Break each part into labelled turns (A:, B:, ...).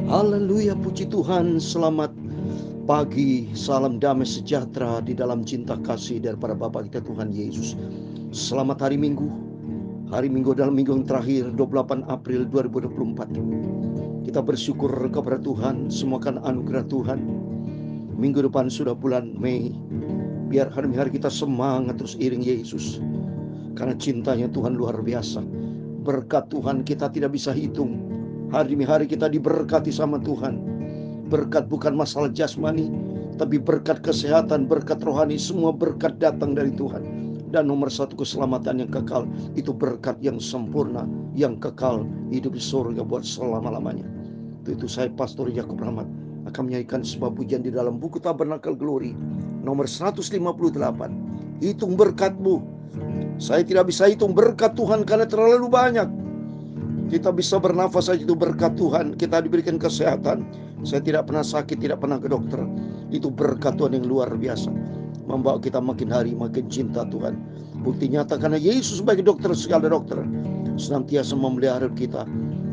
A: Haleluya, puji Tuhan. Selamat pagi, salam damai sejahtera di dalam cinta kasih daripada Bapa kita Tuhan Yesus. Selamat hari Minggu. Hari Minggu dalam minggu yang terakhir 28 April 2024. Kita bersyukur kepada Tuhan, semua kan anugerah Tuhan. Minggu depan sudah bulan Mei. Biar hari hari kita semangat terus iring Yesus. Karena cintanya Tuhan luar biasa. Berkat Tuhan kita tidak bisa hitung. Hari demi hari kita diberkati sama Tuhan. Berkat bukan masalah jasmani, tapi berkat kesehatan, berkat rohani, semua berkat datang dari Tuhan. Dan nomor satu, keselamatan yang kekal. Itu berkat yang sempurna, yang kekal, hidup di surga buat selama-lamanya. Itu saya Pastor Yakub Rahmat akan menyanyikan sebuah pujian di dalam buku Tabernakel Glory nomor 158. Hitung berkatmu. Saya tidak bisa hitung berkat Tuhan karena terlalu banyak. Kita bisa bernafas saja itu berkat Tuhan. Kita diberikan kesehatan. Saya tidak pernah sakit, tidak pernah ke dokter. Itu berkat Tuhan yang luar biasa. Membawa kita makin hari makin cinta Tuhan. Bukti nyata karena Yesus sebagai dokter segala dokter senantiasa memelihara kita.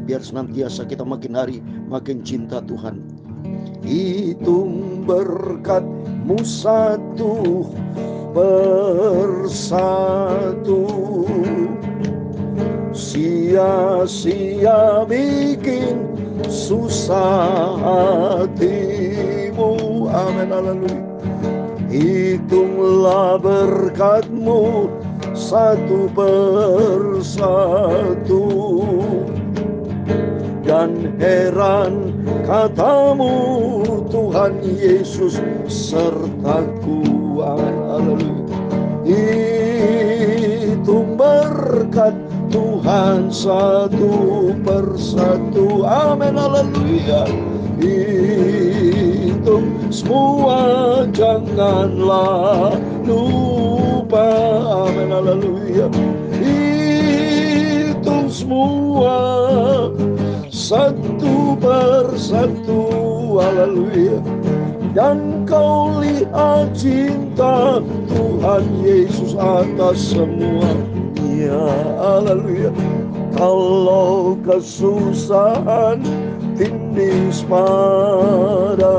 A: Biar senantiasa kita makin hari makin cinta Tuhan. Hitung berkatmu satu persatu. Sia-sia bikin susah hatimu. Amin, haleluya. Hitunglah berkatmu satu persatu. Dan heran katamu, Tuhan Yesus sertaku. Amin, haleluya. Hitung berkat Tuhan satu persatu. Amin, haleluya. Hitung semua, janganlah lupa. Amin, haleluya. Hitung semua satu persatu. Haleluya. Dan kau lihat cinta Tuhan Yesus atas semua. Ya, haleluya. Kalau kesusahan tindih padamu,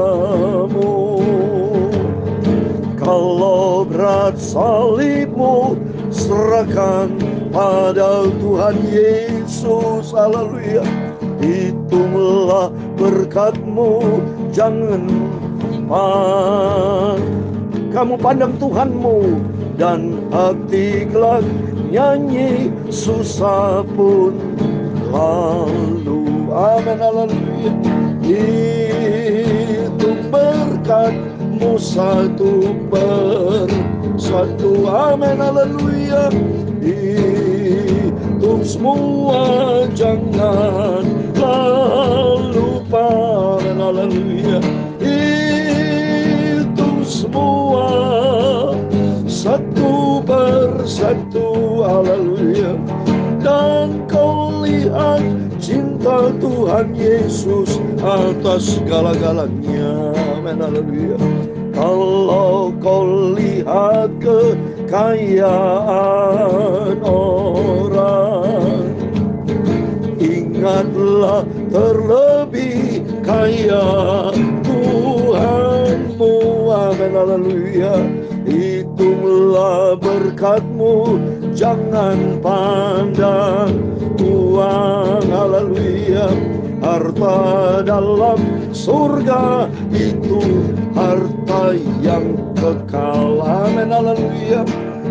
A: kalau berat salibmu, serahkan pada Tuhan Yesus. Haleluya. Hitunglah berkatmu, jangan kamu pandang Tuhanmu, dan hati kelak nyanyi susah pun lalu. Amin, haleluya. Hitung berkatmu satu persatu. Amin, haleluya. Hitung semua, janganlah lupa. Amin, haleluya. Hitung semua satu persatu. Haleluya. Dan kau lihat cinta Tuhan Yesus atas segala-galanya. Amin, haleluya. Kalau kau lihat kekayaan orang, ingatlah terlebih kaya Tuhanmu. Amin, haleluya. Hitunglah berkatmu, jangan pandang uang. Haleluya. Harta dalam surga itu harta yang kekal. Amin, haleluya.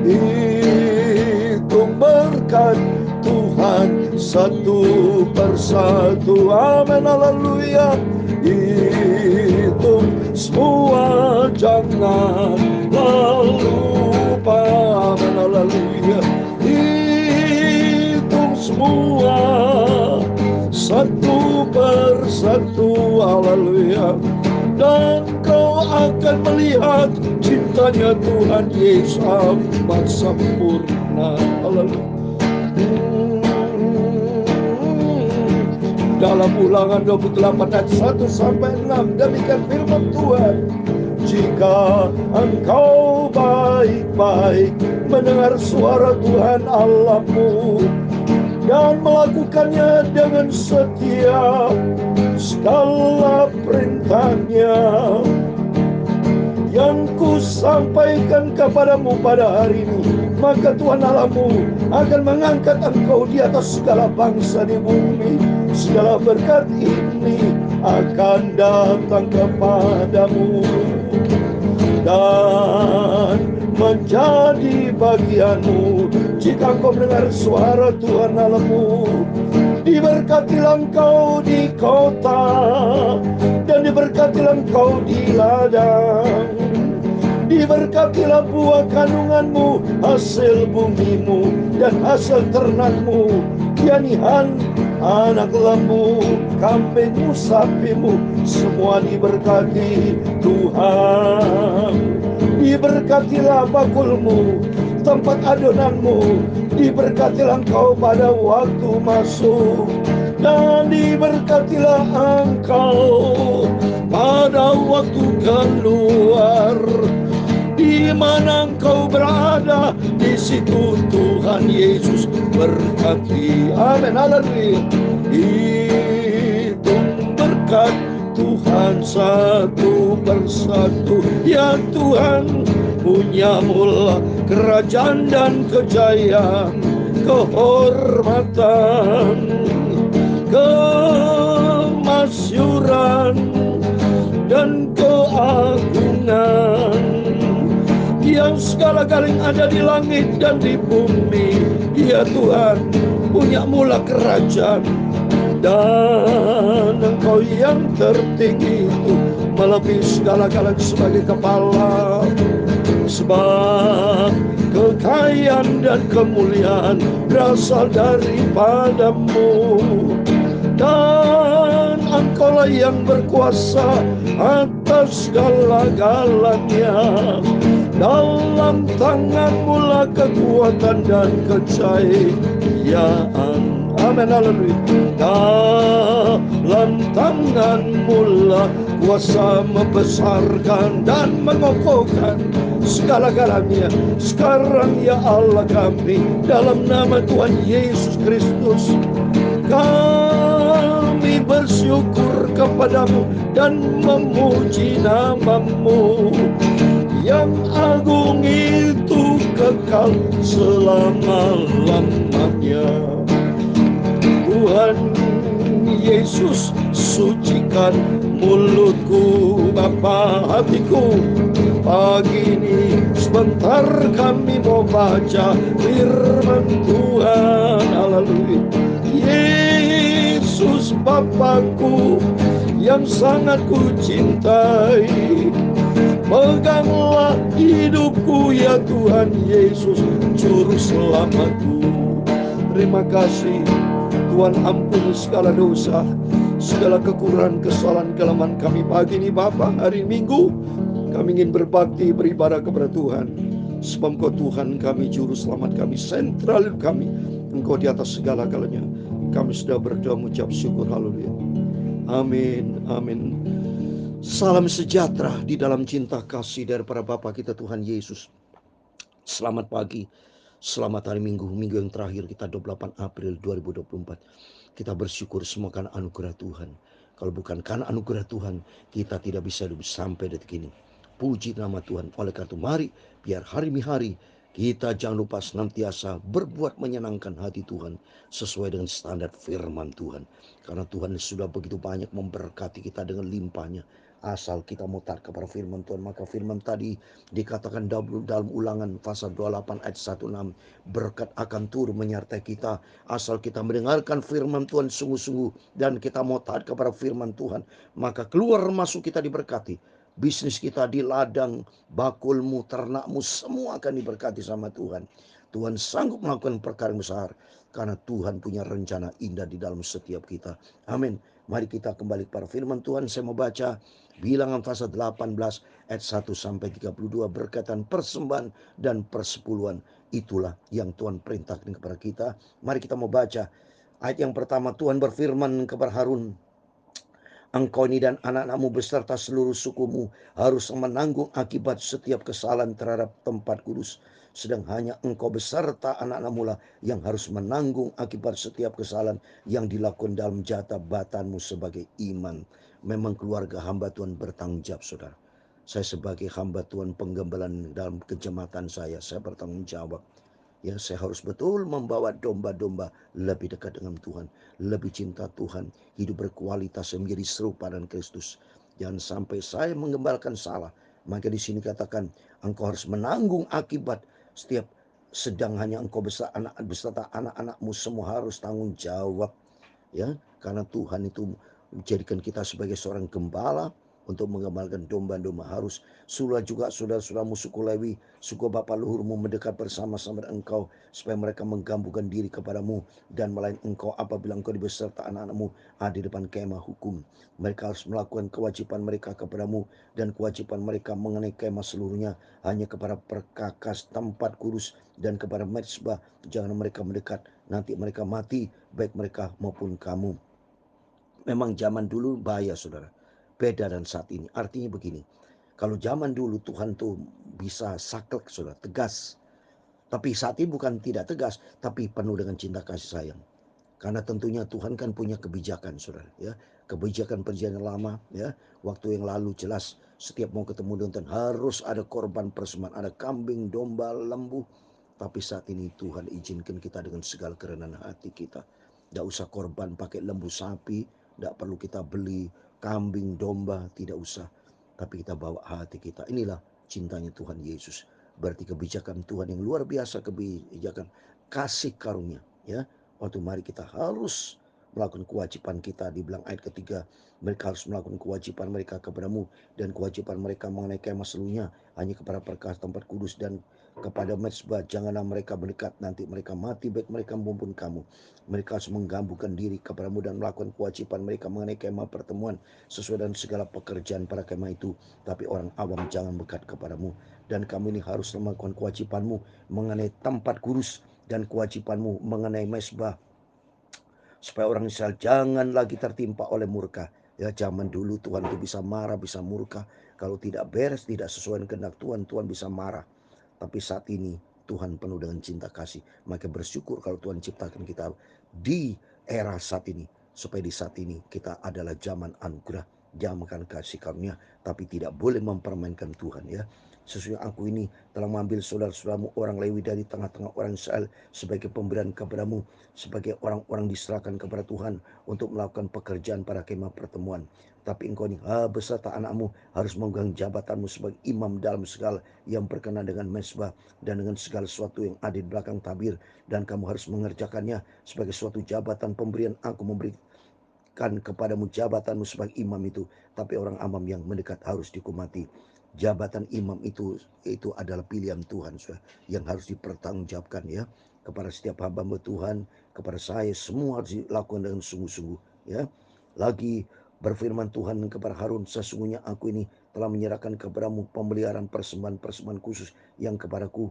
A: Hitung berkat Tuhan satu persatu. Amin, haleluya. Hitung semua, jangan lupa. Amin, haleluya. Hitung semua satu persatu. Haleluya. Dan kau akan melihat cintanya Tuhan Yesus amat sempurna. Haleluya. Dalam Ulangan 28 ayat 1 sampai 6, demikian firman Tuhan. Jika engkau baik-baik mendengar suara Tuhan Allahmu dan melakukannya dengan setia, segala perintahnya yang ku sampaikan kepadamu pada hari ini, maka Tuhan Allahmu akan mengangkat engkau di atas segala bangsa di bumi. Segala berkat ini akan datang kepadamu dan menjadi bagianmu jika engkau mendengar suara Tuhan Allahmu. Diberkatilah engkau di kota dan diberkatilah engkau di ladang. Diberkatilah buah kandunganmu, hasil bumimu dan hasil ternakmu, janihan anak lembu, kambingmu, sapimu, semua diberkati Tuhan. Diberkatilah bakulmu, tempat adonanmu, diberkatilah engkau pada waktu masuk, dan diberkatilah engkau pada waktu keluar. Di mana engkau berada, di situ Tuhan Yesus berkati. Amin, haleluya. Hitung berkat Tuhan satu persatu. Ya Tuhan, punya mula kerajaan dan kejayaan, kehormatan, kemasyuran dan keagungan, yang segala-galanya ada di langit dan di bumi. Ya Tuhan, punya mula kerajaan, dan engkau yang tertinggi itu melebihi segala-galanya sebagai kepala. Sebab kekayaan dan kemuliaan berasal daripadamu, dan engkaulah yang berkuasa atas segala-galanya. Dalam tanganmu lah kekuatan dan kejayaan. Amin, haleluya. Dalam tanganmu lah kuasa membesarkan dan mengokohkan segala-galanya. Sekarang ya Allah kami, dalam nama Tuhan Yesus Kristus, kami bersyukur kepadamu dan memuji namamu yang agung itu kekal selama-lamanya. Tuhan Yesus, sucikan mulutku, Bapa hatiku. Pagi ini sebentar kami mau baca firman Tuhan. Haleluya. Yesus Bapakku yang sangat ku cintai, peganglah hidupku ya Tuhan Yesus, juru selamatku. Terima kasih Tuhan, ampuni segala dosa, segala kekurangan, kesalahan, kelemahan kami pagi ini Bapa. Hari Minggu kami ingin berbakti, beribadah kepada Tuhan. Sebab Engkau Tuhan kami, juru selamat kami, sentral kami. Engkau di atas segala-galanya. Kami sudah berdoa mengucap syukur. Haleluya. Amin, amin. Salam sejahtera di dalam cinta kasih daripada Bapa kita Tuhan Yesus. Selamat pagi, selamat hari Minggu, minggu yang terakhir kita 28 April 2024. Kita bersyukur semua karena anugerah Tuhan. Kalau bukan karena anugerah Tuhan, kita tidak bisa hidup sampai detik ini. Puji nama Tuhan. Oleh karena itu mari, biar hari-hari kita jangan lupa senantiasa berbuat menyenangkan hati Tuhan sesuai dengan standar firman Tuhan. Karena Tuhan sudah begitu banyak memberkati kita dengan limpahnya. Asal kita mau taat kepada firman Tuhan. Maka firman tadi dikatakan dalam Ulangan pasal 28 ayat 16, berkat akan turun menyertai kita asal kita mendengarkan firman Tuhan sungguh-sungguh dan kita mau taat kepada firman Tuhan. Maka keluar masuk kita diberkati. Bisnis kita di ladang, bakulmu, ternakmu, semua akan diberkati sama Tuhan. Tuhan sanggup melakukan perkara yang besar karena Tuhan punya rencana indah di dalam setiap kita. Amin. Mari kita kembali kepada firman Tuhan. Saya mau baca Bilangan pasal 18 ayat 1 sampai 32, berkaitan persembahan dan persepuluhan. Itulah yang Tuhan perintahkan kepada kita. Mari kita mau baca ayat yang pertama. Tuhan berfirman kepada Harun, engkau ini dan anak-anakmu beserta seluruh sukumu harus menanggung akibat setiap kesalahan terhadap tempat kudus. sedang hanya engkau beserta anak-anakmu lah yang harus menanggung akibat setiap kesalahan yang dilakukan dalam jabatanmu sebagai iman. Memang keluarga hamba Tuhan bertanggung jawab, saudara. Saya sebagai hamba Tuhan penggembalaan dalam kejamatan saya bertanggung jawab. Ya, saya harus betul membawa domba-domba lebih dekat dengan Tuhan, lebih cinta Tuhan, hidup berkualitas yang menjadi serupa dengan Kristus. Jangan sampai saya menggembalakan salah. Maka di sini katakan, engkau harus menanggung akibat setiap sedang hanya engkau beserta anak-anakmu semua harus tanggung jawab. Ya, karena Tuhan itu menjadikan kita sebagai seorang gembala untuk mengembalakan domba-domba. Harus sulah juga saudara-saudaramu suku Lewi, suku bapa luhurmu mendekat bersama-sama dengan engkau, supaya mereka menggambungkan diri kepadamu dan melayani engkau apabila engkau beserta anak-anakmu ada di depan kemah hukum. Mereka harus melakukan kewajiban mereka kepadamu, dan kewajiban mereka mengenai kemah seluruhnya hanya kepada perkakas tempat kudus dan kepada mezbah. Jangan mereka mendekat, nanti mereka mati, baik mereka maupun kamu. Memang zaman dulu bahaya, saudara. Beda dan saat ini. Artinya begini, kalau zaman dulu Tuhan tuh bisa saklek, saudara, tegas. Tapi saat ini bukan tidak tegas, tapi penuh dengan cinta kasih sayang. Karena tentunya Tuhan kan punya kebijakan, saudara. Ya, kebijakan perjanjian lama, ya, waktu yang lalu jelas setiap mau ketemu dengan Tuhan harus ada korban persembahan, ada kambing, domba, lembu. Tapi saat ini Tuhan izinkan kita dengan segala kerendahan hati kita. Tidak usah korban pakai lembu sapi, tidak perlu kita beli kambing, domba, tidak usah. Tapi kita bawa hati kita. Inilah cintanya Tuhan Yesus. Berarti kebijakan Tuhan yang luar biasa, kebijakan kasih karunia. Ya, waktu mari kita harus melakukan kewajiban kita. Dibilang ayat ketiga, mereka harus melakukan kewajiban mereka kepadamu, dan kewajiban mereka mengenai kemah seluruhnya hanya kepada perkara tempat kudus dan kepada mezbah. Janganlah mereka mendekat, nanti mereka mati, baik mereka maupun kamu. Mereka harus menggambungkan diri kepadamu dan melakukan kewajiban mereka mengenai kemah pertemuan sesuai dengan segala pekerjaan pada kemah itu. Tapi orang awam jangan dekat kepadamu, dan kamu ini harus melakukan kewajibanmu mengenai tempat kudus dan kewajibanmu mengenai mezbah, supaya orang Israel jangan lagi tertimpa oleh murka. Ya, zaman dulu Tuhan itu bisa marah, bisa murka. Kalau tidak beres, tidak sesuai dengan kehendak Tuhan, Tuhan bisa marah. Tapi saat ini Tuhan penuh dengan cinta kasih. Maka bersyukur kalau Tuhan ciptakan kita di era saat ini, supaya di saat ini kita adalah zaman anugerah, zaman kasih karunia, tapi tidak boleh mempermainkan Tuhan, ya. Sesungguhnya aku ini telah mengambil saudara-saudaramu orang Lewi dari tengah-tengah orang Israel sebagai pemberian kepadamu, sebagai orang-orang diserahkan kepada Tuhan untuk melakukan pekerjaan pada kemah pertemuan. Tapi engkau ini beserta anakmu harus memegang jabatanmu sebagai imam dalam segala yang berkenaan dengan mezbah dan dengan segala sesuatu yang ada di belakang tabir, dan kamu harus mengerjakannya sebagai suatu jabatan pemberian. Aku memberikan kepadamu jabatanmu sebagai imam itu, tapi orang awam yang mendekat harus dihukum mati. Jabatan imam itu adalah pilihan Tuhan, yang harus dipertanggungjawabkan, ya, kepada setiap hamba Tuhan, kepada saya semua harus dilakukan dengan sungguh-sungguh, ya. Lagi berfirman Tuhan kepada Harun, sesungguhnya aku ini telah menyerahkan kepadamu pemeliharaan persembahan-persembahan khusus yang kepadaku.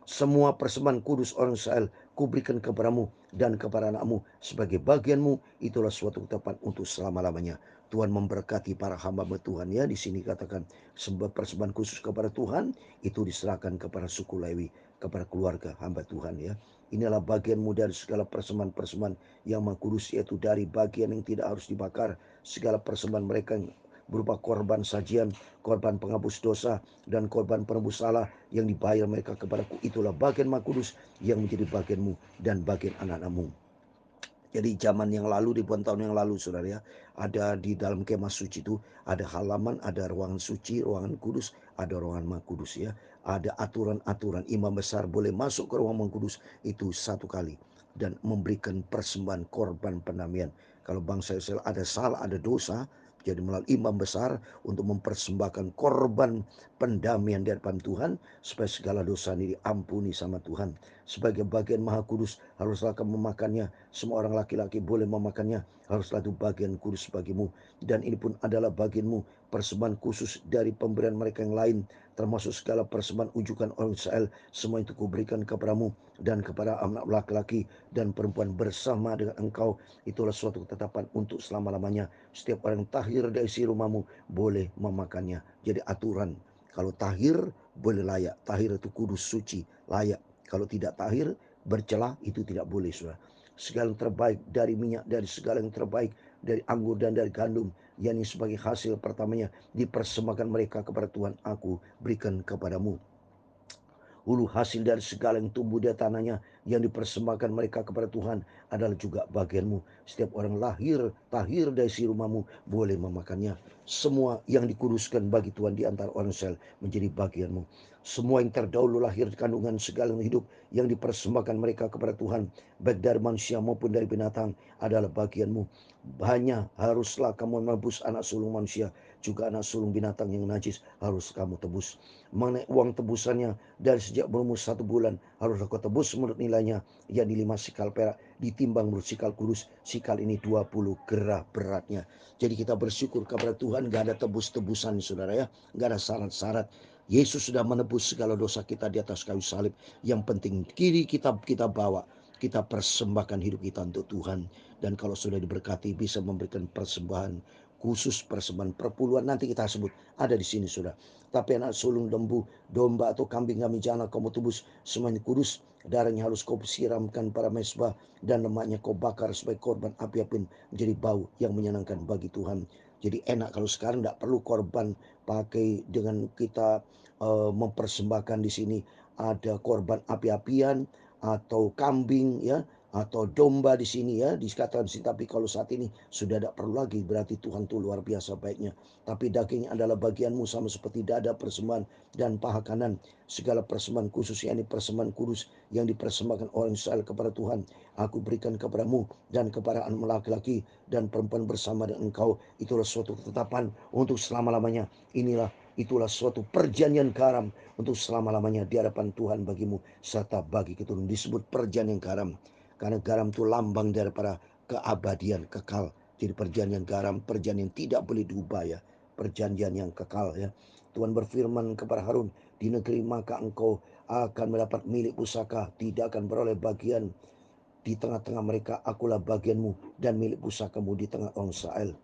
A: Semua persembahan kudus orang Israel kuberikan kepadamu dan kepada anakmu sebagai bagianmu. Itulah suatu ketetapan untuk selama-lamanya. Tuhan memberkati para hamba Tuhan, ya. Di sini katakan sebuah persembahan khusus kepada Tuhan itu diserahkan kepada suku Lewi, kepada keluarga hamba Tuhan, ya. Inilah bagianmu dari segala persembahan-persembahan yang maha kudus, yaitu dari bagian yang tidak harus dibakar. Segala persembahan mereka berupa korban sajian, korban penghapus dosa, dan korban penebus salah yang dibayar mereka kepadaku. Itulah bagian maha kudus yang menjadi bagianmu dan bagian anak-anakmu. Jadi zaman yang lalu, ribuan tahun yang lalu, saudara, ya, ada di dalam kemah suci itu ada halaman, ada ruangan suci, ruangan kudus, ada ruangan maha kudus, ya. Ada aturan-aturan. Imam besar boleh masuk ke ruangan maha kudus itu satu kali dan memberikan persembahan korban pendamaian. Kalau bangsa Israel ada salah, ada dosa, jadi melalui imam besar untuk mempersembahkan korban pendamaian di hadapan Tuhan, supaya segala dosa ini diampuni sama Tuhan. Sebagai bagian maha kudus haruslah kamu memakannya. Semua orang laki-laki boleh memakannya. Haruslah itu bagian kudus bagimu. Dan ini pun adalah bagianmu, persembahan khusus dari pemberian mereka yang lain, termasuk segala persembahan ujukan orang Israel. Semua itu kuberikan kepadamu dan kepada anak laki-laki dan perempuan bersama dengan engkau. Itulah suatu ketetapan untuk selama-lamanya. Setiap orang tahir dari isi rumahmu boleh memakannya. Jadi aturan Kalau tahir boleh layak. Tahir itu kudus, suci, layak. Kalau tidak tahir, bercelah, itu tidak boleh, saudara. Segala yang terbaik dari minyak, dari segala yang terbaik dari anggur dan dari gandum, yakni sebagai hasil pertamanya, dipersembahkan mereka kepada Tuhan, aku berikan kepadamu. Hulu hasil dari segala yang tumbuh di tanahnya yang dipersembahkan mereka kepada Tuhan adalah juga bagianmu. Setiap orang lahir, tahir dari si rumahmu boleh memakannya. Semua yang dikuduskan bagi Tuhan di antara orang Israel menjadi bagianmu. Semua yang terdahulu lahir kandungan segala yang hidup yang dipersembahkan mereka kepada Tuhan, baik dari manusia maupun dari binatang, adalah bagianmu. Hanya haruslah kamu menebus anak sulung manusia, juga anak sulung binatang yang najis harus kamu tebus. Mengenai uang tebusannya, dari sejak berumur 1 bulan harus kau tebus menurut nilainya, yakni 5 sikal perak, ditimbang menurut sikal kudus. Sikal ini 20 gerah beratnya. Jadi kita bersyukur kepada Tuhan, gak ada tebus-tebusan, saudara ya, gak ada syarat-syarat. Yesus sudah menebus segala dosa kita di atas kayu salib. Yang penting kiri kita bawa, kita persembahkan hidup kita untuk Tuhan. Dan kalau sudah diberkati, bisa memberikan persembahan khusus, persembahan perpuluhan, nanti kita sebut ada di sini, sudah. Tapi anak sulung lembu, domba atau kambing kami jangan kamu tebus, semuanya kudus. Darahnya harus kau siramkan pada mesbah, dan lemaknya kau bakar sebagai korban api-apian, menjadi bau yang menyenangkan bagi Tuhan. Jadi enak kalau sekarang tidak perlu korban pakai dengan kita mempersembahkan di sini ada korban api-apian atau kambing ya, atau domba di sini ya dikatakan sini. Tapi kalau saat ini sudah tidak perlu lagi, berarti Tuhan itu luar biasa baiknya. Tapi dagingnya adalah bagianmu, sama seperti dada, persembahan dan paha kanan. Segala persembahan khusus, yakni persembahan kudus yang dipersembahkan orang Israel kepada Tuhan, aku berikan kepadamu dan kepada anak laki-laki dan perempuan bersama dengan engkau. Itulah suatu ketetapan untuk selama-lamanya. Itulah suatu perjanjian garam untuk selama-lamanya di hadapan Tuhan bagimu serta bagi keturunan. Disebut perjanjian garam karena garam itu lambang daripada keabadian, kekal. Jadi perjanjian garam, perjanjian tidak boleh diubah ya, perjanjian yang kekal ya. Tuhan berfirman kepada Harun, di negeri maka engkau akan mendapat milik pusaka, tidak akan beroleh bagian di tengah-tengah mereka. Akulah bagianmu dan milik pusakamu di tengah orang Israel.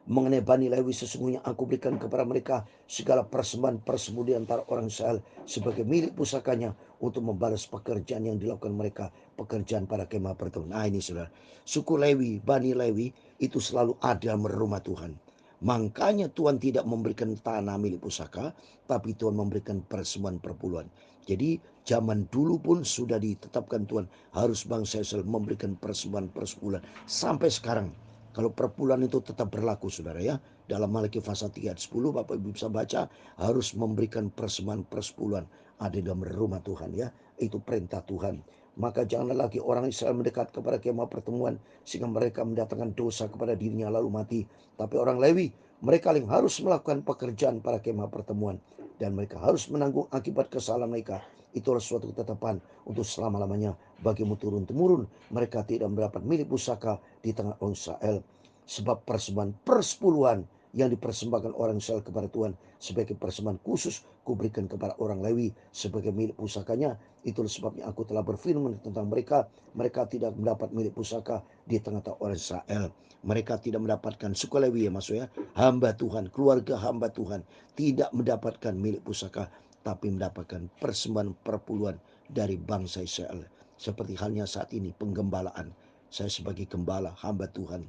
A: Mengenai Bani Lewi, sesungguhnya aku berikan kepada mereka segala persembahan persembudi antara orang Israel sebagai milik pusakanya untuk membalas pekerjaan yang dilakukan mereka, pekerjaan pada kemah pertemuan. Nah ini saudara, suku Lewi, Bani Lewi itu selalu ada merumah Tuhan. Makanya Tuhan tidak memberikan tanah milik pusaka, tapi Tuhan memberikan persembahan perpuluhan. Jadi zaman dulu pun sudah ditetapkan Tuhan harus bangsa Israel memberikan persembahan persepuluhan sampai sekarang. Kalau perpuluhan itu tetap berlaku, saudara ya. Dalam Malaki pasal 3 ayat 10, Bapak Ibu bisa baca, harus memberikan persembahan persepuluhan ada dalam rumah Tuhan ya. Itu perintah Tuhan. Maka janganlah lagi orang Israel mendekat kepada kemah pertemuan sehingga mereka mendatangkan dosa kepada dirinya lalu mati. Tapi orang Lewi, mereka yang harus melakukan pekerjaan pada kemah pertemuan, dan mereka harus menanggung akibat kesalahan mereka. Itulah suatu ketetapan untuk selama-lamanya bagimu turun-temurun. Mereka tidak mendapat milik pusaka di tengah orang Israel. Sebab persembahan persepuluhan yang dipersembahkan orang Israel kepada Tuhan sebagai persembahan khusus kuberikan kepada orang Lewi sebagai milik pusakanya. Itulah sebabnya aku telah berfirman tentang mereka. Mereka tidak mendapat milik pusaka di tengah-tengah orang Israel. Mereka tidak mendapatkan, suku Lewi ya maksudnya, hamba Tuhan, keluarga hamba Tuhan tidak mendapatkan milik pusaka, tapi mendapatkan persembahan perpuluhan dari bangsa Israel. Seperti halnya saat ini penggembalaan. Saya sebagai gembala hamba Tuhan,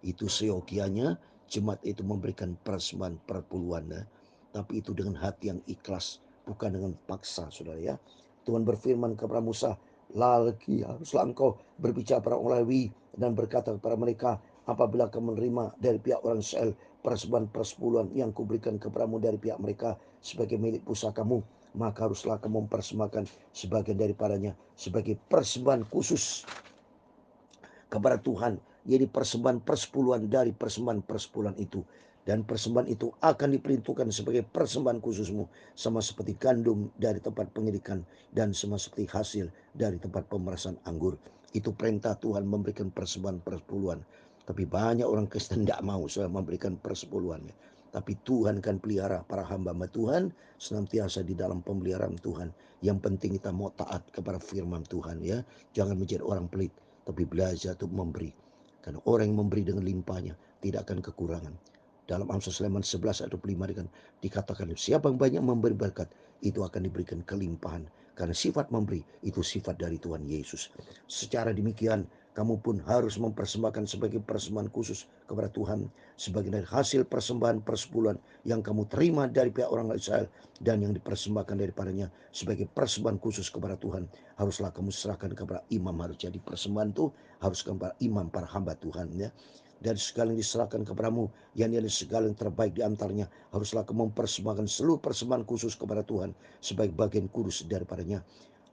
A: itu seyogianya jemaat itu memberikan persembahan perpuluhan ya. Tapi itu dengan hati yang ikhlas, bukan dengan paksa, saudara ya. Tuhan berfirman kepada Musa, lagi haruslah engkau berbicara pada orang Lewi dan berkata kepada mereka, apabila kamu menerima dari pihak orang Israel persembahan persepuluhan yang kuberikan kepadamu dari pihak mereka sebagai milik pusakamu, maka haruslah kamu mempersembahkan sebagian daripadanya sebagai persembahan khusus kepada Tuhan. Jadi persembahan persepuluhan dari persembahan persepuluhan itu. Dan persembahan itu akan diperuntukkan sebagai persembahan khususmu, sama seperti gandum dari tempat pengirikan dan sama seperti hasil dari tempat pemerasan anggur. Itu perintah Tuhan memberikan persembahan persepuluhan. Tapi banyak orang Kristen tidak mau saya memberikan persepuluhannya. Tapi Tuhan kan pelihara para hamba-hamba Tuhan senantiasa di dalam pemeliharaan Tuhan. Yang penting kita mau taat kepada firman Tuhan ya. Jangan menjadi orang pelit, tapi belajar untuk memberi. Karena orang yang memberi dengan limpahnya tidak akan kekurangan. Dalam Amsal Sulaiman 11 ayat 25 dikatakan, siapa yang banyak memberi berkat, itu akan diberikan kelimpahan. Karena sifat memberi itu sifat dari Tuhan Yesus. Secara demikian, kamu pun harus mempersembahkan sebagai persembahan khusus kepada Tuhan, sebagai dari hasil persembahan persepuluhan yang kamu terima dari pihak orang Israel dan yang dipersembahkan daripadanya sebagai persembahan khusus kepada Tuhan. Haruslah kamu serahkan kepada imam. Harus jadi persembahan itu harus kepada imam, para hamba Tuhan, ya. Dan segala yang diserahkan kepadamu, yang segala yang terbaik di antaranya, haruslah kamu mempersembahkan seluruh persembahan khusus kepada Tuhan sebagai bagian kudus daripadanya.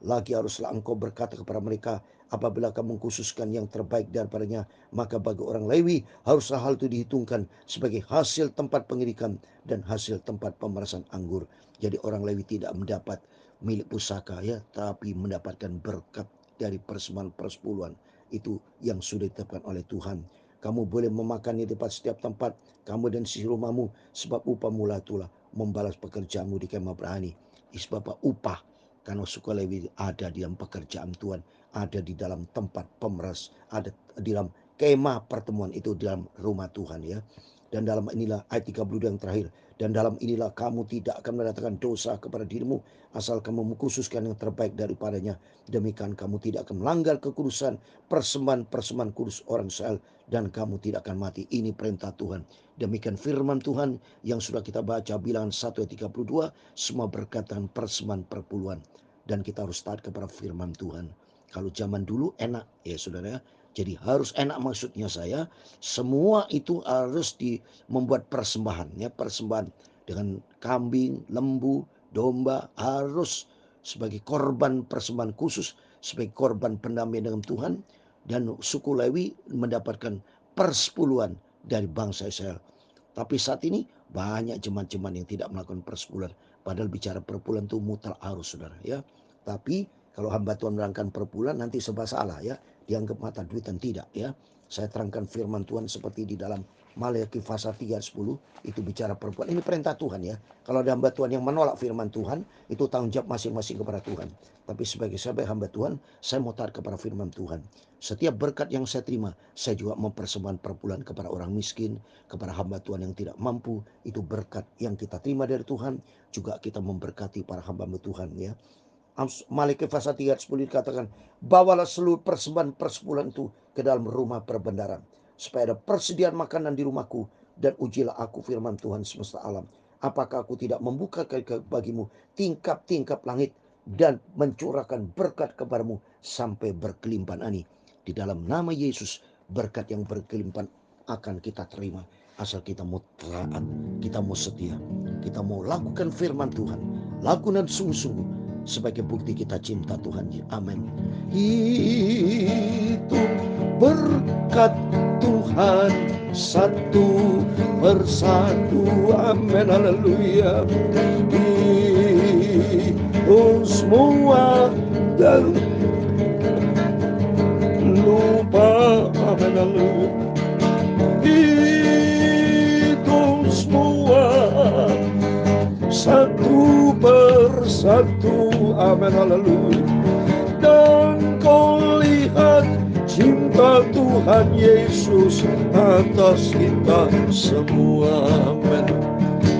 A: Lagi haruslah engkau berkata kepada mereka, apabila kamu mengkhususkan yang terbaik daripadanya, maka bagi orang Lewi haruslah hal itu dihitungkan sebagai hasil tempat pengirikan dan hasil tempat pemerasan anggur. Jadi orang Lewi tidak mendapat milik pusaka, ya, tapi mendapatkan berkat dari persembahan persepuluhan itu yang sudah ditetapkan oleh Tuhan. Kamu boleh memakannya di setiap tempat, kamu dan si rumahmu, sebab upah mula itulah membalas pekerjaanmu di kemah berani. Sebab upah, karena suku Lewi ada di dalam pekerjaan Tuhan, ada di dalam tempat pemeras, ada di dalam kemah pertemuan itu, di dalam rumah Tuhan, ya. Dan dalam inilah ayat 32 yang terakhir, dan dalam inilah kamu tidak akan mendatangkan dosa kepada dirimu, asal kamu mengkhususkan yang terbaik daripadanya. Demikian kamu tidak akan melanggar kekudusan persembahan kudus orang Israel, dan kamu tidak akan mati. Ini perintah Tuhan. Demikian firman Tuhan yang sudah kita baca, bilangan 1 ayat 32, semua berkaitan persembahan perpuluhan. Dan kita harus taat kepada firman Tuhan. Kalau zaman dulu enak, ya saudara, jadi harus enak, maksudnya saya, semua itu harus membuat persembahan, ya, persembahan dengan kambing, lembu, domba, harus sebagai korban persembahan khusus, sebagai korban pendamaian dengan Tuhan. Dan suku Lewi mendapatkan persepuluhan dari bangsa Israel. Tapi saat ini banyak jemaat-jemaat yang tidak melakukan persepuluhan. Padahal bicara perpuluhan itu mutlak harus, saudara, ya. Tapi kalau hamba Tuhan menerangkan perpuluhan, nanti serba salah, ya. Dianggap mata duitan, tidak, ya. Saya terangkan firman Tuhan seperti di dalam Maleakhi pasal 3:10, itu bicara perpuluhan. Ini perintah Tuhan, ya. Kalau ada hamba Tuhan yang menolak firman Tuhan, itu tanggung jawab masing-masing kepada Tuhan. Tapi sebagai hamba Tuhan, saya mau taat kepada firman Tuhan. Setiap berkat yang saya terima, saya juga mempersembahkan perpuluhan kepada orang miskin, kepada hamba Tuhan yang tidak mampu. Itu berkat yang kita terima dari Tuhan. Juga kita memberkati para hamba Tuhan, ya. Maleakhi pasal 3:10 dikatakan, bawalah seluruh persembahan persepuluhan itu ke dalam rumah perbendaharaan, supaya ada persediaan makanan di rumahku, dan ujilah aku firman Tuhan semesta alam. Apakah aku tidak membuka bagimu tingkap-tingkap langit dan mencurahkan berkat kepadamu sampai berkelimpahan. Ani, di dalam nama Yesus, berkat yang berkelimpahan akan kita terima, asal kita mau taat, kita mau setia, kita mau lakukan firman Tuhan, lakukan sungguh-sungguh sebagai bukti kita cinta Tuhan. Amin. Itu berkat Tuhan satu persatu. Amin. Haleluya. Itu semua dan lupa. Amin. Haleluya. Itu semua satu persatu. Amin. Haleluya. Dan kau lihat cinta Tuhan Yesus atas kita semua. Amin.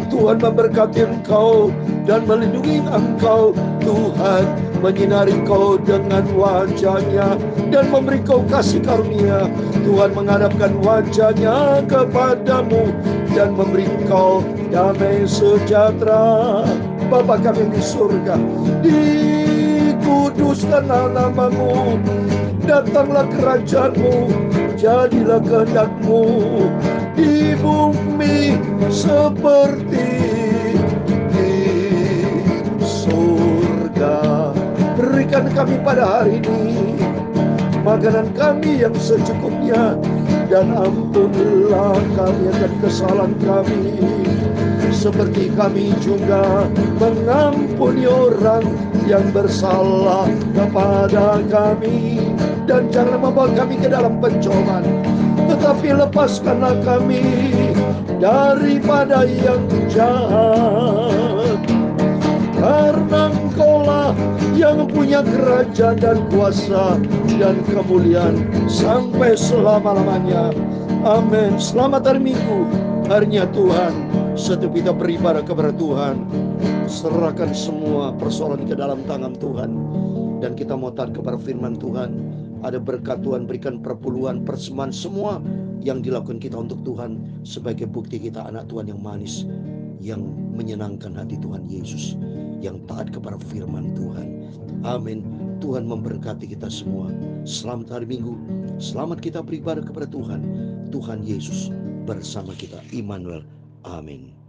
A: Tuhan memberkati engkau dan melindungi engkau. Tuhan menyinari engkau dengan wajah-Nya dan memberi kau kasih karunia. Tuhan menghadapkan wajah-Nya kepadamu dan memberi engkau damai sejahtera. Bapa kami di surga, dikuduskanlah namamu, datanglah kerajaanmu, jadilah kehendak-Mu di bumi seperti di surga. Berikan kami pada hari ini makanan kami yang secukupnya, dan ampunilah kami akan kesalahan kami, seperti kami juga mengampuni orang yang bersalah kepada kami. Dan jangan membawa kami ke dalam pencobaan, tetapi lepaskanlah kami daripada yang jahat. Karena Engkaulah yang punya kerajaan dan kuasa dan kemuliaan sampai selama-lamanya. Amin. Selamat hari Minggu, harinya Tuhan. Setiap kita beribadah kepada Tuhan, serahkan semua persoalan ke dalam tangan Tuhan. Dan kita mau taat kepada firman Tuhan. Ada berkat Tuhan, berikan perpuluhan, persembahan, semua yang dilakukan kita untuk Tuhan sebagai bukti kita anak Tuhan yang manis, yang menyenangkan hati Tuhan Yesus, yang taat kepada firman Tuhan. Amin. Tuhan memberkati kita semua. Selamat hari Minggu. Selamat kita beribadah kepada Tuhan. Tuhan Yesus bersama kita. Immanuel. Amin.